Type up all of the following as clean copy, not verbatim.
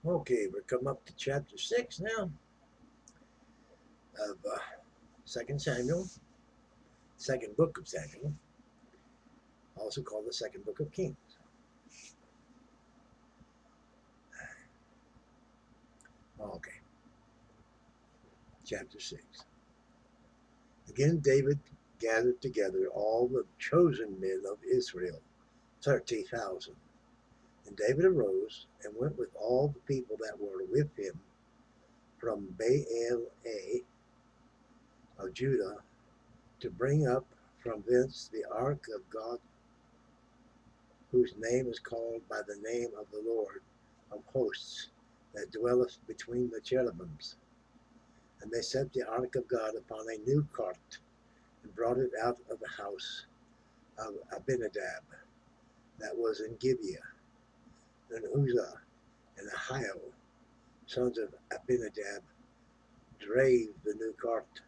Okay, we're coming up to chapter 6 now of 2 Samuel, second book of Samuel, also called the second book of Kings. Okay, chapter 6. Again, David gathered together all the chosen men of Israel, 30,000. And David arose and went with all the people that were with him from Baal-A of Judah to bring up from thence the ark of God, whose name is called by the name of the Lord of hosts, that dwelleth between the cherubims. And they set the ark of God upon a new cart, and brought it out of the house of Abinadab, that was in Gibeah. And Uzzah and Ahio, sons of Abinadab, drave the new cart.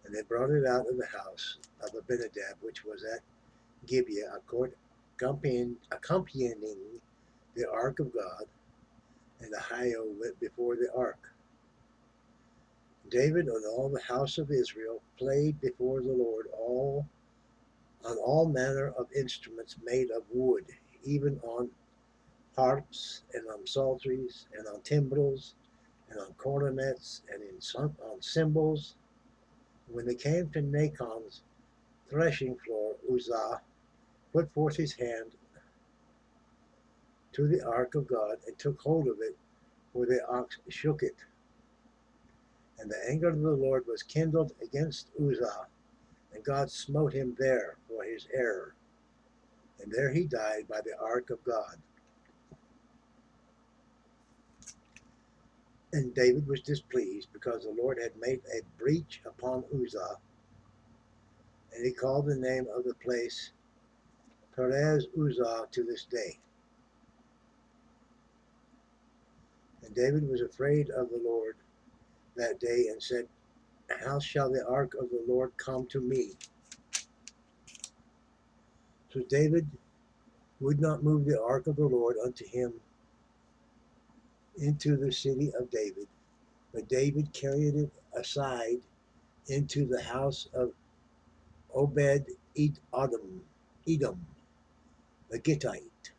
And they brought it out of the house of Abinadab, which was at Gibeah, accompanying the ark of God, and Ahio went before the ark. David and all the house of Israel played before the Lord on all manner of instruments made of wood, even on harps and on psalteries and on timbrels and on cornets and on cymbals. When they came to Nachon's threshing floor, Uzzah put forth his hand to the ark of God and took hold of it, for the ox shook it. And the anger of the Lord was kindled against Uzzah, and God smote him there for his error. And there he died by the ark of God. And David was displeased, because the Lord had made a breach upon Uzzah, and he called the name of the place Perez Uzzah to this day. And David was afraid of the Lord that day, and said, how shall the ark of the Lord come to me? So David would not move the ark of the Lord unto him into the city of David, but David carried it aside into the house of Obed-Edom, the Gittite.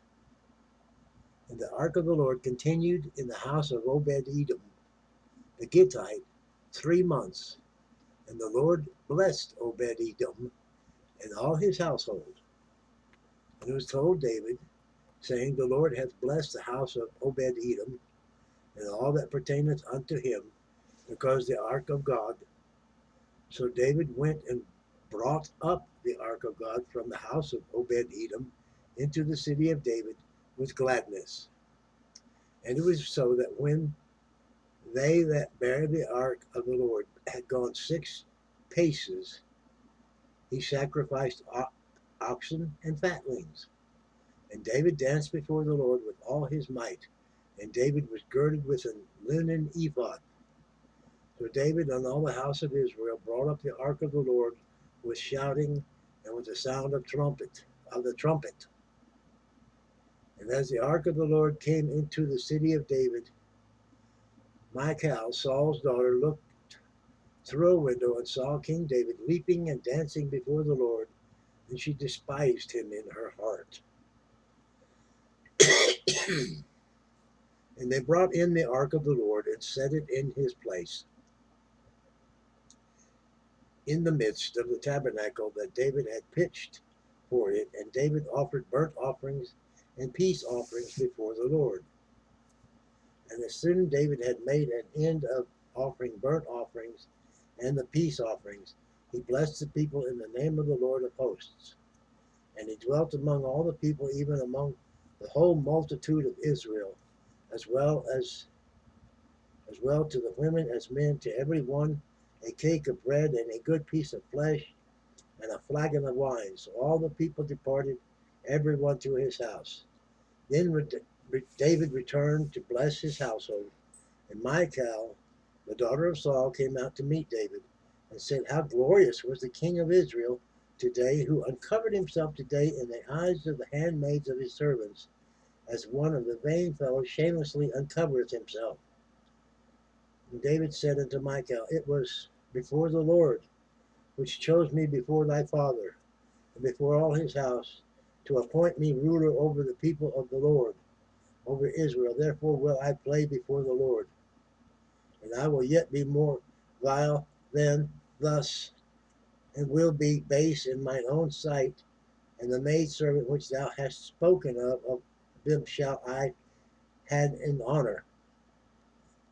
And the ark of the Lord continued in the house of Obed-Edom, the Gittite, 3 months. And the Lord blessed Obed-Edom and all his household. And it was told David, saying, the Lord hath blessed the house of Obed-Edom and all that pertaineth unto him, because the ark of God. So David went and brought up the ark of God from the house of Obed-Edom into the city of David with gladness. And it was so that when they that bare the ark of the Lord had gone 6 paces, he sacrificed oxen and fatlings. And David danced before the Lord with all his might, and David was girded with a linen ephod. So David and all the house of Israel brought up the ark of the Lord with shouting and with the sound of the trumpet. And as the ark of the Lord came into the city of David, Michal, Saul's daughter, looked through a window and saw King David leaping and dancing before the Lord, and she despised him in her heart. And they brought in the ark of the Lord and set it in his place, in the midst of the tabernacle that David had pitched for it. And David offered burnt offerings and peace offerings before the Lord. And as soon as David had made an end of offering burnt offerings and the peace offerings, he blessed the people in the name of the Lord of hosts. And he dwelt among all the people, even among the whole multitude of Israel, as well to the women as men, to every one a cake of bread and a good piece of flesh and a flagon of wine. So all the people departed, every one to his house. Then David returned to bless his household, and Michal, the daughter of Saul, came out to meet David, and said, how glorious was the king of Israel today, who uncovered himself today in the eyes of the handmaids of his servants, as one of the vain fellows shamelessly uncovereth himself. And David said unto Michal, It was before the Lord, which chose me before thy father, and before all his house, to appoint me ruler over the people of the Lord, over Israel. Therefore will I play before the Lord. And I will yet be more vile than thus, and will be base in mine own sight. And the maidservant which thou hast spoken of them shall I had in honor.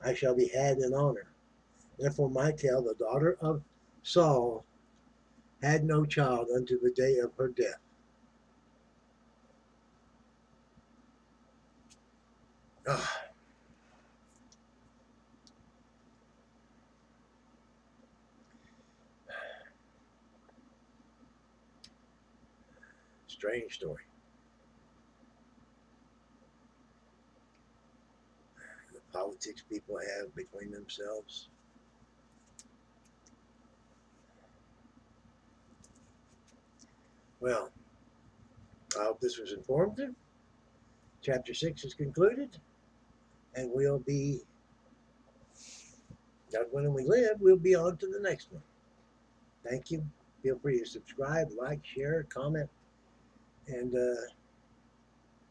I shall be had in honor. Therefore Michal, the daughter of Saul, had no child unto the day of her death. Ah, strange story. The politics people have between themselves. Well, I hope this was informative. Chapter 6 is concluded, and we'll be, when we live, we'll be on to the next one. Thank you. Feel free to subscribe, like, share, comment, and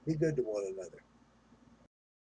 be good to one another.